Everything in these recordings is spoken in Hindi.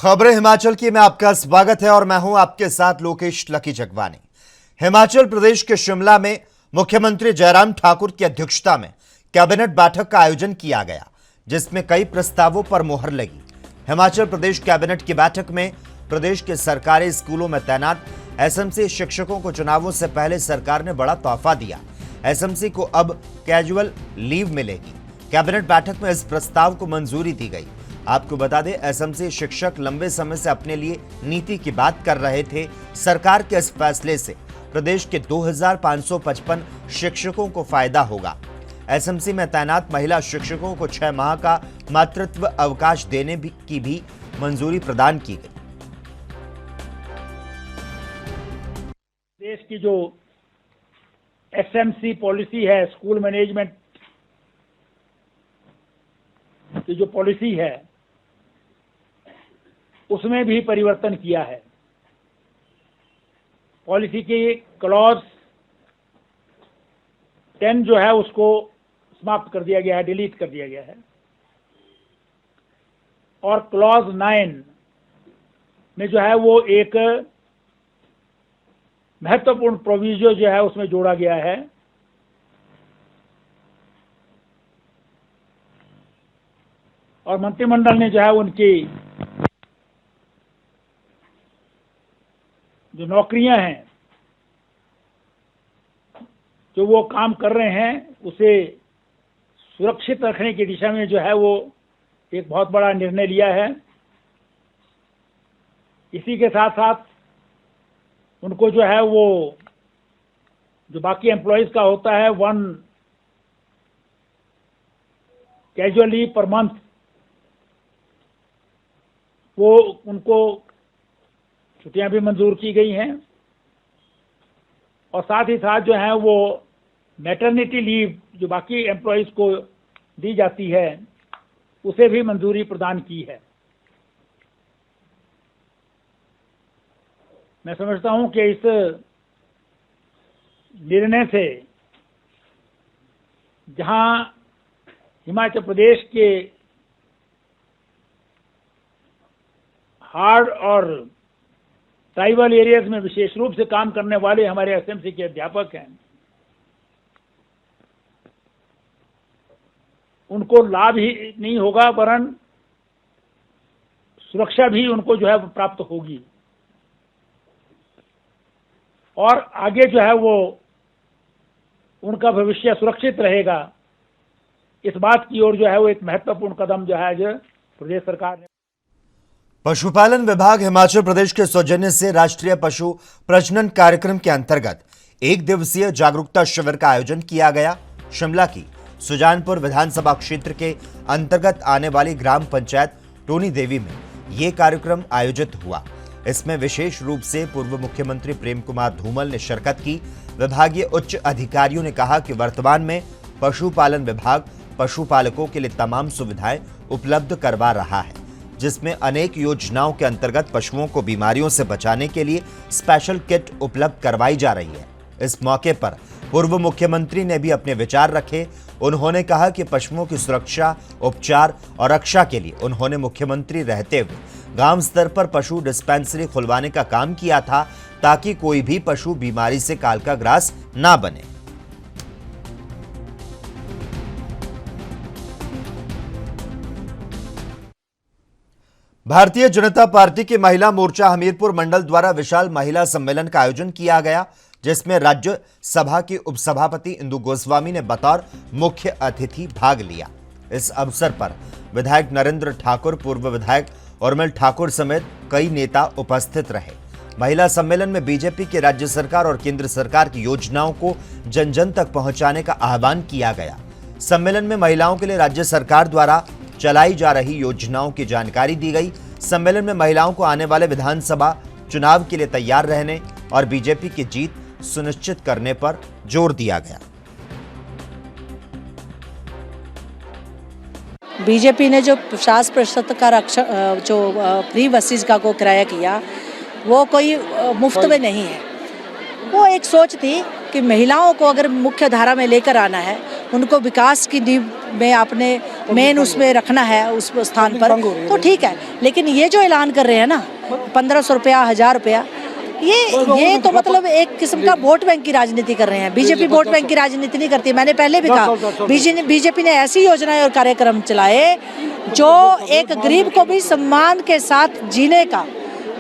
खबरें हिमाचल की में आपका स्वागत है और मैं हूं आपके साथ लोकेश लकी जगवानी। हिमाचल प्रदेश के शिमला में मुख्यमंत्री जयराम ठाकुर की अध्यक्षता में कैबिनेट बैठक का आयोजन किया गया, जिसमें कई प्रस्तावों पर मुहर लगी। हिमाचल प्रदेश कैबिनेट की बैठक में प्रदेश के सरकारी स्कूलों में तैनात एसएमसी शिक्षकों को चुनावों से पहले सरकार ने बड़ा तोहफा दिया। एसएमसी को अब कैजुअल लीव मिलेगी। कैबिनेट बैठक में इस प्रस्ताव को मंजूरी दी गई। आपको बता दें, एसएमसी शिक्षक लंबे समय से अपने लिए नीति की बात कर रहे थे। सरकार के इस फैसले से प्रदेश के 2555 शिक्षकों को फायदा होगा। एसएमसी में तैनात महिला शिक्षकों को 6 माह का मातृत्व अवकाश देने की भी मंजूरी प्रदान की गई। देश की जो एसएमसी पॉलिसी है, स्कूल मैनेजमेंट की जो पॉलिसी है, उसमें भी परिवर्तन किया है। पॉलिसी की क्लॉज 10 जो है उसको समाप्त कर दिया गया है, डिलीट कर दिया गया है, और क्लॉज 9 में जो है वो एक महत्वपूर्ण प्रोविजन जो है उसमें जोड़ा गया है। और मंत्रिमंडल ने जो है उनकी जो नौकरियां हैं, जो वो काम कर रहे हैं, उसे सुरक्षित रखने की दिशा में जो है वो एक बहुत बड़ा निर्णय लिया है। इसी के साथ साथ उनको जो है वो जो बाकी एम्प्लॉयज का होता है 1 कैजुअल लीव पर मंथ, वो उनको छुट्टियां भी मंजूर की गई हैं। और साथ ही साथ जो है वो मैटरनिटी लीव जो बाकी एम्प्लॉयज को दी जाती है, उसे भी मंजूरी प्रदान की है। मैं समझता हूं कि इस निर्णय से जहां हिमाचल प्रदेश के हार्ड और ट्राइबल एरियाज में विशेष रूप से काम करने वाले हमारे एसएमसी के अध्यापक हैं, उनको लाभ ही नहीं होगा वरन सुरक्षा भी उनको जो है प्राप्त होगी। और आगे जो है वो उनका भविष्य सुरक्षित रहेगा। इस बात की ओर जो है वो एक महत्वपूर्ण कदम जो है आज प्रदेश सरकार ने। पशुपालन विभाग हिमाचल प्रदेश के सौजन्य से राष्ट्रीय पशु प्रजनन कार्यक्रम के अंतर्गत 1 दिवसीय जागरूकता शिविर का आयोजन किया गया। शिमला की सुजानपुर विधानसभा क्षेत्र के अंतर्गत आने वाली ग्राम पंचायत टोनी देवी में यह कार्यक्रम आयोजित हुआ। इसमें विशेष रूप से पूर्व मुख्यमंत्री प्रेम कुमार धूमल ने शिरकत की। विभागीय उच्च अधिकारियों ने कहा कि वर्तमान में पशुपालन विभाग पशुपालकों के लिए तमाम सुविधाएं उपलब्ध करवा रहा है, जिसमें अनेक योजनाओं के अंतर्गत पशुओं को बीमारियों से बचाने के लिए स्पेशल किट उपलब्ध करवाई जा रही है। इस मौके पर पूर्व मुख्यमंत्री ने भी अपने विचार रखे। उन्होंने कहा कि पशुओं की सुरक्षा, उपचार और रक्षा के लिए उन्होंने मुख्यमंत्री रहते हुए गांव स्तर पर पशु डिस्पेंसरी खुलवाने का काम किया था, ताकि कोई भी पशु बीमारी से कालकाग्रास ना बने। भारतीय जनता पार्टी की महिला मोर्चा हमीरपुर मंडल द्वारा विशाल महिला सम्मेलन का आयोजन किया गया, जिसमें राज्य सभा की उपसभापति इंदु गोस्वामी ने बतौर मुख्य अतिथि भाग लिया। इस अवसर पर विधायक नरेंद्र ठाकुर, पूर्व विधायक उर्मिल ठाकुर समेत कई नेता उपस्थित रहे। महिला सम्मेलन में बीजेपी की राज्य सरकार और केंद्र सरकार की योजनाओं को जन जन तक पहुंचाने का आह्वान किया गया। सम्मेलन में महिलाओं के लिए राज्य सरकार द्वारा चलाई जा रही योजनाओं की जानकारी दी गई। सम्मेलन में महिलाओं को आने वाले विधानसभा चुनाव के लिए तैयार रहने और बीजेपी की जीत सुनिश्चित करने पर जोर दिया गया। बीजेपी ने जो 50% का जो फ्री बसेस का को किराया किया, वो कोई मुफ्त में नहीं है। वो एक सोच थी कि महिलाओं को अगर मुख्य धारा में लेकर आना है, उनको विकास की नींव में आपने मेन उसमें रखना है उस स्थान पर, तो ठीक है। लेकिन ये जो ऐलान कर रहे हैं ना 1500 रुपया 1000 रुपया, ये तो मतलब एक किस्म का वोट बैंक की राजनीति कर रहे हैं। बीजेपी वोट बैंक की राजनीति नहीं करती। मैंने पहले भी कहा बीजेपी ने ऐसी योजनाएं और कार्यक्रम चलाए जो एक गरीब को भी सम्मान के साथ जीने का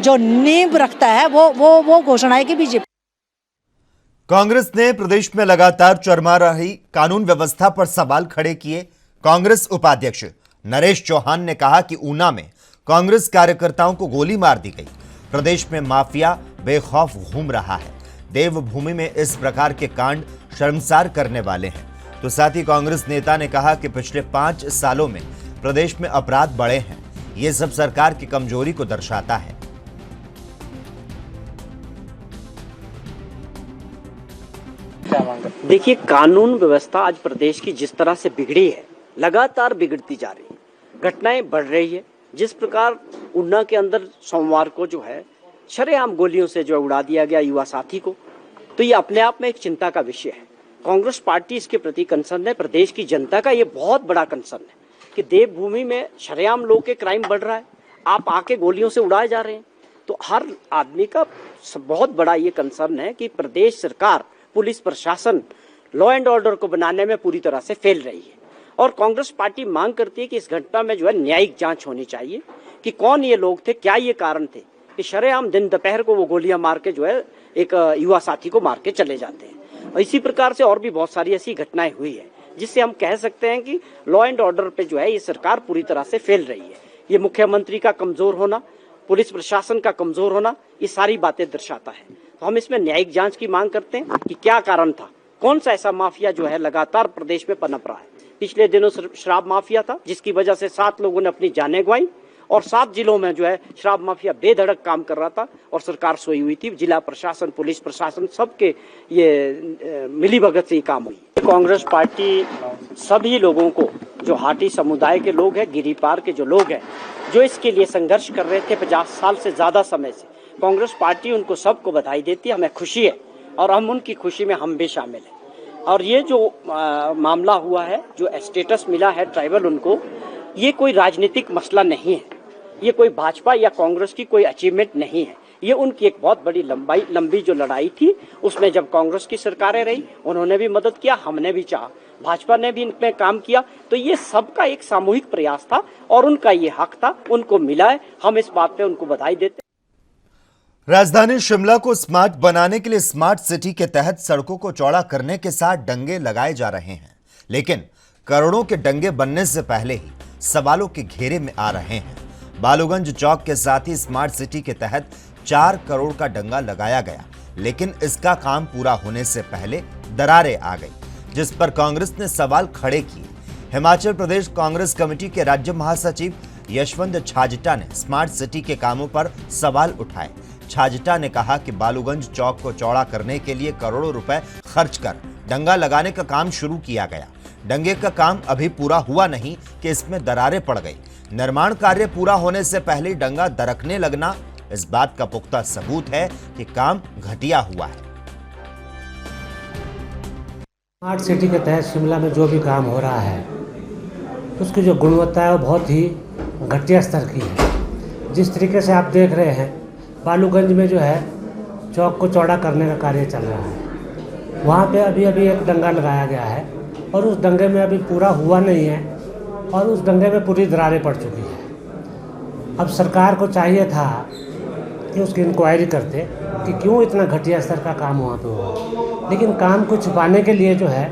जो नींव रखता है, वो घोषणाएं की बीजेपी। कांग्रेस ने प्रदेश में लगातार चरमरा रही कानून व्यवस्था पर सवाल खड़े किए। कांग्रेस उपाध्यक्ष नरेश चौहान ने कहा कि ऊना में कांग्रेस कार्यकर्ताओं को गोली मार दी गई। प्रदेश में माफिया बेखौफ घूम रहा है। देवभूमि में इस प्रकार के कांड शर्मसार करने वाले हैं। तो साथ ही कांग्रेस नेता ने कहा कि पिछले 5 सालों में प्रदेश में अपराध बढ़े हैं। ये सब सरकार की कमजोरी को दर्शाता है। देखिए, कानून व्यवस्था आज प्रदेश की जिस तरह से बिगड़ी है, लगातार बिगड़ती जा रही है, घटनाएं बढ़ रही है। जिस प्रकार ऊना के अंदर सोमवार को जो है शरेआम गोलियों से जो उड़ा दिया गया युवा साथी को, तो ये अपने आप में एक चिंता का विषय है। कांग्रेस पार्टी इसके प्रति कंसर्न है। प्रदेश की जनता का ये बहुत बड़ा कंसर्न है कि देवभूमि में शरेआम लोग के क्राइम बढ़ रहा है, आप आके गोलियों से उड़ाए जा रहे हैं। तो हर आदमी का बहुत बड़ा ये कंसर्न है कि प्रदेश सरकार, पुलिस प्रशासन लॉ एंड ऑर्डर को बनाने में पूरी तरह से फेल रही है। और कांग्रेस पार्टी मांग करती है कि इस घटना में जो है न्यायिक जांच होनी चाहिए कि कौन ये लोग थे, क्या ये कारण थे कि शरेआम दिन दोपहर को वो गोलियां मार के जो है एक युवा साथी को मार के चले जाते हैं। और इसी प्रकार से और भी बहुत सारी ऐसी घटनाएं हुई है जिससे हम कह सकते हैं कि लॉ एंड ऑर्डर पे जो है ये सरकार पूरी तरह से फेल रही है। ये मुख्यमंत्री का कमजोर होना, पुलिस प्रशासन का कमजोर होना, ये सारी बातें दर्शाता है। तो हम इसमें न्यायिक जांच की मांग करते हैं कि क्या कारण था, कौन सा ऐसा माफिया जो है लगातार प्रदेश में पनप रहा है। पिछले दिनों शराब माफिया था जिसकी वजह से 7 लोगों ने अपनी जानें गंवाई और 7 जिलों में जो है शराब माफिया बेधड़क काम कर रहा था और सरकार सोई हुई थी। जिला प्रशासन, पुलिस प्रशासन, सबके ये मिलीभगत से ही काम हुई। कांग्रेस पार्टी सभी लोगों को, जो हाटी समुदाय के लोग हैं, गिरिपार के जो लोग हैं, जो इसके लिए संघर्ष कर रहे थे 50 साल से ज्यादा समय से, कांग्रेस पार्टी उनको सबको बधाई देती है। हमें खुशी है और हम उनकी खुशी में हम भी शामिल हैं। और ये जो मामला हुआ है, जो स्टेटस मिला है ट्राइबल उनको, ये कोई राजनीतिक मसला नहीं है, ये कोई भाजपा या कांग्रेस की कोई अचीवमेंट नहीं है। ये उनकी एक बहुत बड़ी लंबी जो लड़ाई थी, उसमें जब कांग्रेस की सरकारें रही उन्होंने भी मदद किया, हमने भी चाहा, भाजपा ने भी इनमें काम किया। तो ये सबका एक सामूहिक प्रयास था और उनका ये हक था, उनको मिला है। हम इस बात पे उनको बधाई देते। राजधानी शिमला को स्मार्ट बनाने के लिए स्मार्ट सिटी के तहत सड़कों को चौड़ा करने के साथ डंगे लगाए जा रहे हैं, लेकिन करोड़ों के डंगे बनने से पहले ही सवालों के घेरे में आ रहे हैं। बालूगंज चौक के साथ ही स्मार्ट सिटी के तहत 4 करोड़ का डंगा लगाया गया, लेकिन इसका काम पूरा होने से पहले दरारें आ गई, जिस पर कांग्रेस ने सवाल खड़े किए। हिमाचल प्रदेश कांग्रेस कमेटी के राज्य महासचिव यशवंत छाजटा ने स्मार्ट सिटी के कामों पर सवाल उठाए। छाजटा ने कहा कि बालूगंज चौक को चौड़ा करने के लिए करोड़ों रुपए खर्च कर डंगा लगाने का काम शुरू किया गया। डंगे का काम अभी पूरा हुआ नहीं कि इसमें दरारें पड़ गई। निर्माण कार्य पूरा होने से पहले डंगा दरकने लगना इस बात का पुख्ता सबूत है कि काम घटिया हुआ है। स्मार्ट सिटी के तहत शिमला में जो भी काम हो रहा है उसकी जो गुणवत्ता है वो बहुत ही घटिया स्तर की है। जिस तरीके से आप देख रहे हैं, बालूगंज में जो है चौक को चौड़ा करने का कार्य चल रहा है। वहाँ पे अभी एक डंगा लगाया गया है और उस डंगे में अभी पूरा हुआ नहीं है और उस डंगे में पूरी दरारें पड़ चुकी है। अब सरकार को चाहिए था कि उसकी इंक्वायरी करते कि क्यों इतना घटिया स्तर का काम वहाँ पे हुआ, लेकिन काम को छुपाने के लिए जो है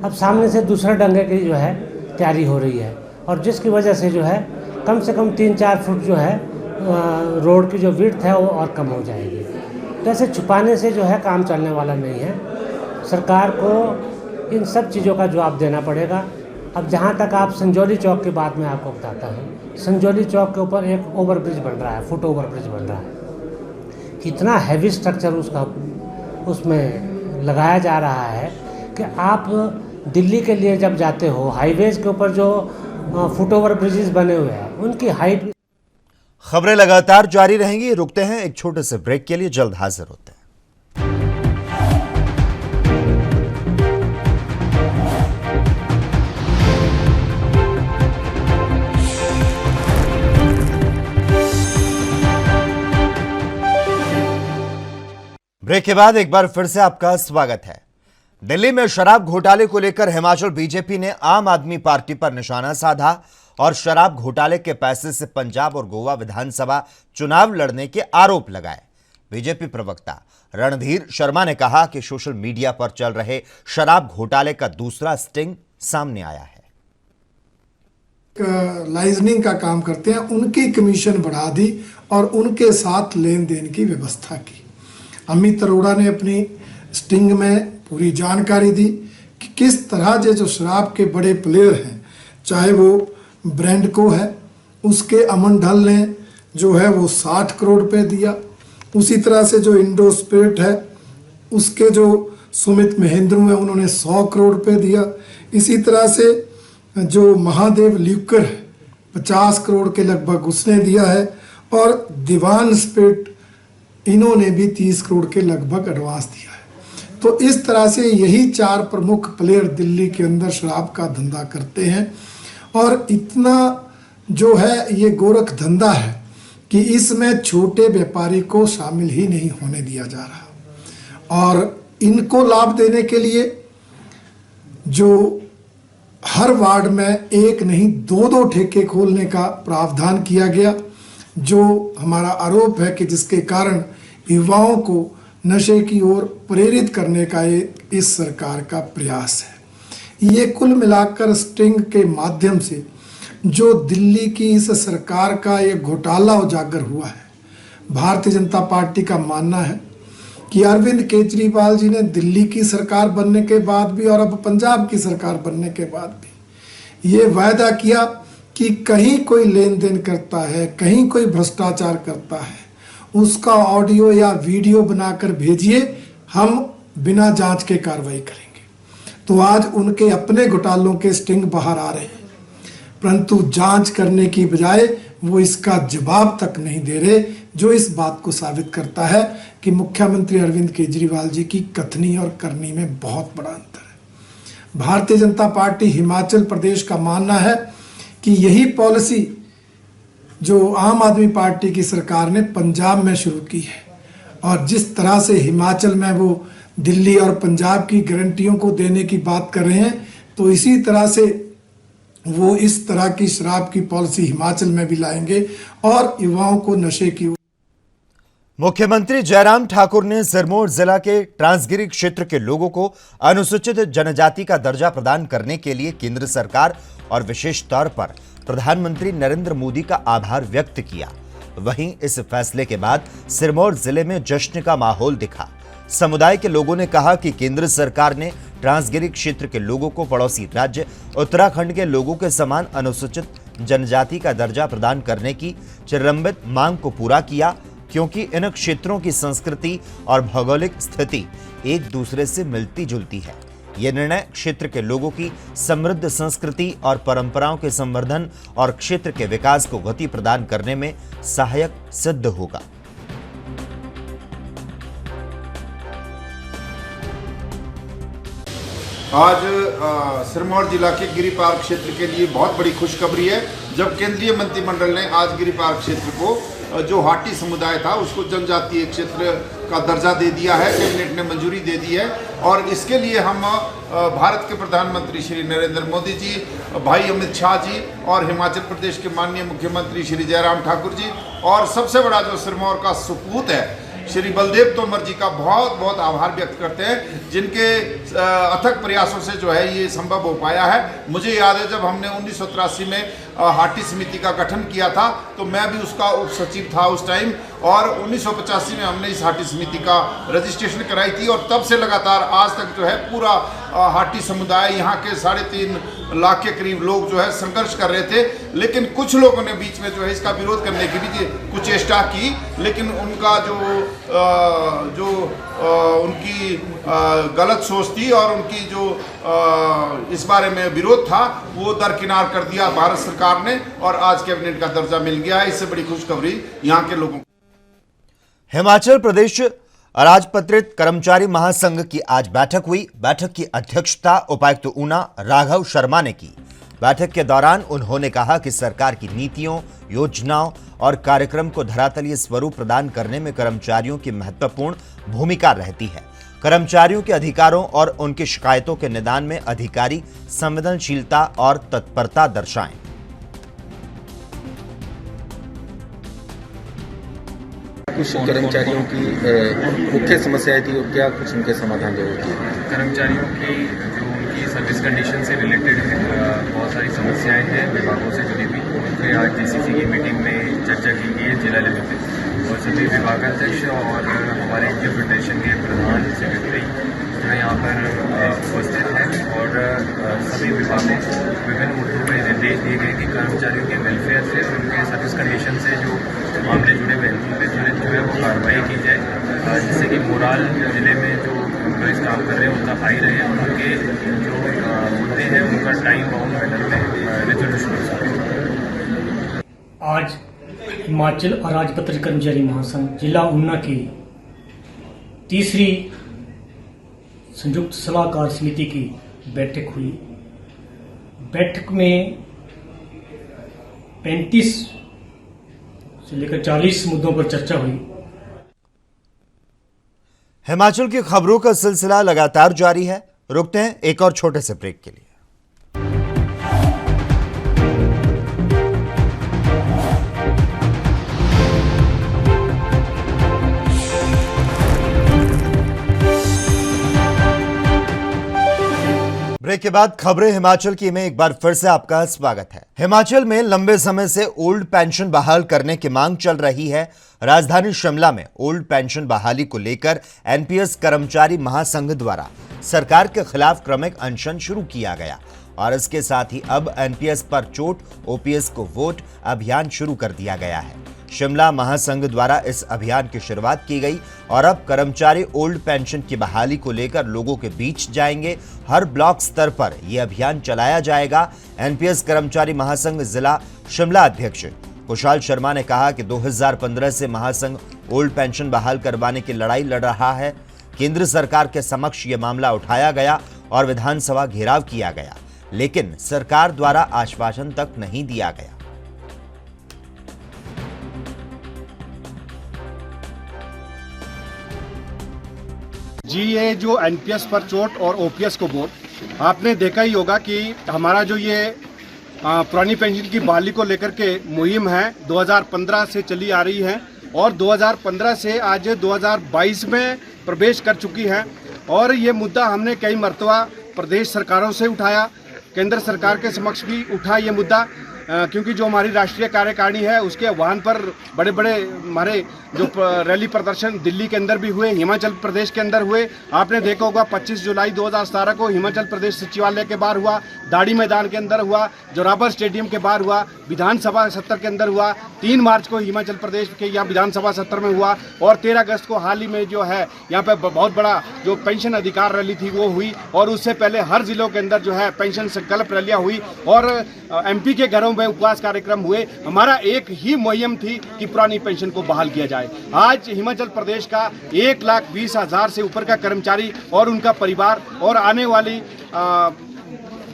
अब सामने से दूसरा डंगे की जो है तैयारी हो रही है और जिसकी वजह से जो है कम से कम 3-4 फुट जो है रोड की जो विड्थ है वो और कम हो जाएगी। तो ऐसे छुपाने से जो है काम चलने वाला नहीं है। सरकार को इन सब चीज़ों का जवाब देना पड़ेगा। अब जहाँ तक आप संजौली चौक की बात मैं आपको बताता हूँ, संजौली चौक के ऊपर एक ओवरब्रिज बन रहा है, फुट ओवरब्रिज बन रहा है। इतना हैवी स्ट्रक्चर उसमें लगाया जा रहा है कि आप दिल्ली के लिए जब जाते हो, हाईवेज के ऊपर जो फुट ओवर ब्रिजेस बने हुए हैं उनकी हाइट। खबरें लगातार जारी रहेंगी। रुकते हैं एक छोटे से ब्रेक के लिए, जल्द हाजिर होते हैं। ब्रेक के बाद एक बार फिर से आपका स्वागत है। दिल्ली में शराब घोटाले को लेकर हिमाचल बीजेपी ने आम आदमी पार्टी पर निशाना साधा और शराब घोटाले के पैसे से पंजाब और गोवा विधानसभा चुनाव लड़ने के आरोप लगाए। बीजेपी प्रवक्ता रणधीर शर्मा ने कहा कि सोशल मीडिया पर चल रहे शराब घोटाले का दूसरा स्टिंग सामने आया है। लाइजनिंग का काम करते हैं, उनकी कमीशन बढ़ा दी और उनके साथ लेन देन की व्यवस्था की। अमित अरोड़ा ने अपनी स्टिंग में पूरी जानकारी दी कि किस तरह जो शराब के बड़े प्लेयर हैं, चाहे वो ब्रांडको है, उसके अमन ढल ने जो है वो 60 करोड़ रुपए दिया। उसी तरह से जो इंडो स्पिरिट है, उसके जो सुमित महेंद्र हैं, उन्होंने 100 करोड़ रुपए दिया। इसी तरह से जो महादेव ल्यूकर है, 50 करोड़ के लगभग उसने दिया है। और दीवान स्पिरिट, इन्होंने भी 30 करोड़ के लगभग एडवांस दिया है। तो इस तरह से यही 4 प्रमुख प्लेयर दिल्ली के अंदर शराब का धंधा करते हैं। और इतना जो है ये गोरख धंधा है कि इसमें छोटे व्यापारी को शामिल ही नहीं होने दिया जा रहा। और इनको लाभ देने के लिए जो हर वार्ड में एक नहीं 2-2 ठेके खोलने का प्रावधान किया गया, जो हमारा आरोप है कि जिसके कारण युवाओं को नशे की ओर प्रेरित करने का ये इस सरकार का प्रयास है। ये कुल मिलाकर स्टिंग के माध्यम से जो दिल्ली की इस सरकार का ये घोटाला उजागर हुआ है। भारतीय जनता पार्टी का मानना है कि अरविंद केजरीवाल जी ने दिल्ली की सरकार बनने के बाद भी और अब पंजाब की सरकार बनने के बाद भी ये वायदा किया कि कहीं कोई लेन देन करता है, कहीं कोई भ्रष्टाचार करता है, उसका ऑडियो या वीडियो बनाकर भेजिए, हम बिना जांच के कार्रवाई करेंगे। तो आज उनके अपने घोटालों के स्टिंग बाहर आ रहे हैं, परंतु जांच करने की बजाय वो इसका जवाब तक नहीं दे रहे, जो इस बात को साबित करता है कि मुख्यमंत्री अरविंद केजरीवाल जी की कथनी और करनी में बहुत बड़ा अंतर है। भारतीय जनता पार्टी हिमाचल प्रदेश का मानना है कि यही पॉलिसी जो आम आदमी पार्टी की सरकार ने पंजाब में शुरू की है, और जिस तरह से हिमाचल में वो दिल्ली और पंजाब की गारंटियों को देने की बात कर रहे हैं, तो इसी तरह से वो इस तरह की शराब की पॉलिसी हिमाचल में भी लाएंगे और युवाओं को नशे की। मुख्यमंत्री जयराम ठाकुर ने सिरमौर जिला के ट्रांसगिरी क्षेत्र के लोगों को अनुसूचित जनजाति का दर्जा प्रदान करने के लिए केंद्र सरकार और विशेष तौर पर प्रधानमंत्री नरेंद्र मोदी का आभार व्यक्त किया। वहीं इस फैसले के बाद सिरमौर जिले में जश्न का माहौल दिखा। समुदाय के लोगों ने कहा कि केंद्र सरकार ने ट्रांसगिरी क्षेत्र के लोगों को पड़ोसी राज्य उत्तराखंड के लोगों के समान अनुसूचित जनजाति का दर्जा प्रदान करने की चिरलंबित मांग को पूरा किया, क्योंकि इन क्षेत्रों की संस्कृति और भौगोलिक स्थिति एक दूसरे से मिलती जुलती है। यह निर्णय क्षेत्र के लोगों की समृद्ध संस्कृति और परंपराओं के संवर्धन और क्षेत्र के विकास को गति प्रदान करने में सहायक सिद्ध होगा। आज सिरमौर जिला के गिरिपार क्षेत्र के लिए बहुत बड़ी खुशखबरी है, जब केंद्रीय मंत्रिमंडल ने आज गिरिपार क्षेत्र को जो हाटी समुदाय था उसको जनजातीय क्षेत्र का दर्जा दे दिया है, कैबिनेट ने मंजूरी दे दी है। और इसके लिए हम भारत के प्रधानमंत्री श्री नरेंद्र मोदी जी, भाई अमित शाह जी और हिमाचल प्रदेश के माननीय मुख्यमंत्री श्री जयराम ठाकुर जी और सबसे बड़ा जो सिरमौर का सपूत है श्री बलदेव तोमर जी का बहुत बहुत आभार व्यक्त करते हैं, जिनके अथक प्रयासों से जो है ये संभव हो पाया है। मुझे याद है जब हमने 1983 में हाटी समिति का गठन किया था, तो मैं भी उसका उप सचिव था उस टाइम, और 1985 में हमने इस हाटी समिति का रजिस्ट्रेशन कराई थी। और तब से लगातार आज तक जो है पूरा हाटी समुदाय, यहाँ के 3.5 लाख के करीब लोग जो है संघर्ष कर रहे थे। लेकिन कुछ लोगों ने बीच में जो है इसका विरोध करने की भी कुछ चेष्टा की, लेकिन उनका जो उनकी गलत सोच थी और उनकी जो इस बारे में विरोध था वो दरकिनार कर दिया भारत सरकार ने, और आज कैबिनेट का दर्जा मिल गया है। इससे बड़ी खुशखबरी यहाँ के लोगों को। हिमाचल प्रदेश अराजपत्रित कर्मचारी महासंघ की आज बैठक हुई। बैठक की अध्यक्षता उपायुक्त ऊना राघव शर्मा ने की। बैठक के दौरान उन्होंने कहा कि सरकार की नीतियों, योजनाओं और कार्यक्रम को धरातलीय स्वरूप प्रदान करने में कर्मचारियों की महत्वपूर्ण भूमिका रहती है। कर्मचारियों के अधिकारों और उनकी शिकायतों के निदान में अधिकारी संवेदनशीलता और तत्परता दर्शाएं। कुछ कर्मचारियों की मुख्य समस्याएं थी और क्या कुछ उनके समाधान जरूर किए? कर्मचारियों की जो उनकी सर्विस कंडीशन से रिलेटेड है, बहुत सारी समस्याएं हैं विभागों से जुड़ी हुई। उनके आज डीसीसी की मीटिंग में चर्चा की गई है जिला लेवल पे, और सभी विभागाध्यक्ष और हमारे इंटरप्रिटेशन के प्रधान सेक्रेटरी जो है यहाँ पर उपस्थित हैं, और सभी विभागों को विभिन्न मुद्दों पर निर्देश दिए गए कि कर्मचारियों के वेलफेयर से और उनके सर्विस कंडीशन से जो मामले जुड़े हुए हैं उन पर तुरंत जो है वो कार्रवाई की जाए, जिससे कि मोराल जिले में जो एम्प्लॉइज काम कर रहे हैं उनका हाई रहे और उनके जो मुद्दे हैं उनका टाइम बाउंड मैटर में रेजोल्यूशन हो सके। आज हिमाचल अराजपत्र कर्मचारी महासंघ जिला ऊना की तीसरी संयुक्त सलाहकार समिति की बैठक हुई। बैठक में 35 से लेकर 40 मुद्दों पर चर्चा हुई। हिमाचल की खबरों का सिलसिला लगातार जारी है। रुकते हैं एक और छोटे से ब्रेक के लिए। ब्रेक के बाद खबरें हिमाचल की में एक बार फिर से आपका स्वागत है। हिमाचल में लंबे समय से ओल्ड पेंशन बहाल करने की मांग चल रही है। राजधानी शिमला में ओल्ड पेंशन बहाली को लेकर एनपीएस कर्मचारी महासंघ द्वारा सरकार के खिलाफ क्रमिक अनशन शुरू किया गया और इसके साथ ही अब एनपीएस पर चोट, ओपीएस को वोट अभियान शुरू कर दिया गया है। शिमला महासंघ द्वारा इस अभियान की शुरुआत की गई और अब कर्मचारी ओल्ड पेंशन की बहाली को लेकर लोगों के बीच जाएंगे। हर ब्लॉक स्तर पर यह अभियान चलाया जाएगा। एनपीएस कर्मचारी महासंघ जिला शिमला अध्यक्ष कुशाल शर्मा ने कहा कि 2015 से महासंघ ओल्ड पेंशन बहाल करवाने की लड़ाई लड़ रहा है। केंद्र सरकार के समक्ष यह मामला उठाया गया और विधानसभा घेराव किया गया, लेकिन सरकार द्वारा आश्वासन तक नहीं दिया गया। जी, ये जो एनपीएस पर चोट और ओपीएस को वोट, आपने देखा ही होगा कि हमारा जो ये पुरानी पेंशन की बहाली को लेकर के मुहिम है 2015 से चली आ रही है और 2015 से आज 2022 में प्रवेश कर चुकी है। और ये मुद्दा हमने कई मरतबा प्रदेश सरकारों से उठाया, केंद्र सरकार के समक्ष भी उठा ये मुद्दा, क्योंकि जो हमारी राष्ट्रीय कार्यकारिणी है उसके आह्वान पर बड़े बड़े हमारे जो रैली प्रदर्शन दिल्ली के अंदर भी हुए, हिमाचल प्रदेश के अंदर हुए। आपने देखा होगा 25 जुलाई 2017 को हिमाचल प्रदेश सचिवालय के बाहर हुआ, दाड़ी मैदान के अंदर हुआ, जोरावर स्टेडियम के बाहर हुआ, विधानसभा सत्र के अंदर हुआ, 3 मार्च को हिमाचल प्रदेश के यहाँ विधानसभा सत्र में हुआ और 13 अगस्त को हाल ही में जो है यहाँ पे बहुत बड़ा जो पेंशन अधिकार रैली थी वो हुई। और उससे पहले हर जिलों के अंदर जो है पेंशन संकल्प रैलियाँ हुई और एमपी के घरों में उपवास कार्यक्रम हुए। हमारा एक ही मुहिम थी कि पुरानी पेंशन को बहाल किया जाए। आज हिमाचल प्रदेश का 1,20,000 से ऊपर का कर्मचारी और उनका परिवार और आने वाली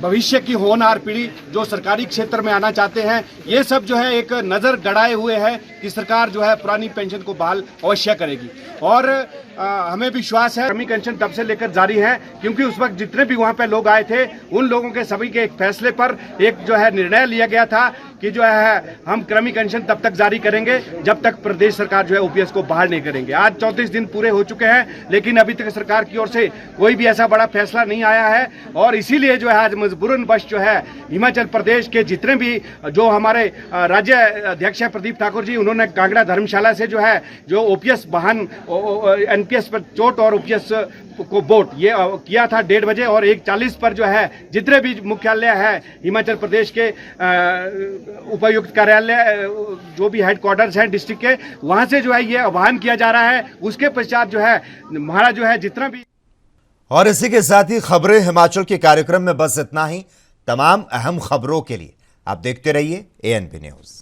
भविष्य की होनहार पीढ़ी जो सरकारी क्षेत्र में आना चाहते हैं, ये सब जो है एक नज़र गड़ाए हुए है कि सरकार जो है पुरानी पेंशन को बहाल अवश्य करेगी। और हमें विश्वास है क्रमिक पेंशन तब से लेकर जारी है क्योंकि उस वक्त जितने भी वहाँ पे लोग आए थे उन लोगों के सभी के एक फैसले पर एक जो है निर्णय लिया गया था कि जो है हम क्रमिक पेंशन तब तक जारी करेंगे जब तक प्रदेश सरकार जो है ओपीएस को बहाल नहीं करेंगे। आज 34 दिन पूरे हो चुके हैं लेकिन अभी तक सरकार की ओर से कोई भी ऐसा बड़ा फैसला नहीं आया है और इसीलिए जो है आज मजबूरन बश जो है हिमाचल प्रदेश के जितने भी जो हमारे राज्य अध्यक्ष है प्रदीप ठाकुर जी, उन्होंने कांगड़ा धर्मशाला से जो है जो ओपीएस वाहन एनपीएस पर चोट और ओपीएस को वोट ये किया था 1:30 बजे और 1:40 पर जो है जितने भी मुख्यालय है हिमाचल प्रदेश के उपायुक्त कार्यालय जो भी हेडक्वार्टर्स हैं डिस्ट्रिक्ट के, वहां से जो है ये आह्वान किया जा रहा है। उसके पश्चात जो है हमारा जो है जितना भी। और इसी के साथ ही खबरें हिमाचल के कार्यक्रम में बस इतना ही। तमाम अहम खबरों के लिए आप देखते रहिए एएनपी न्यूज।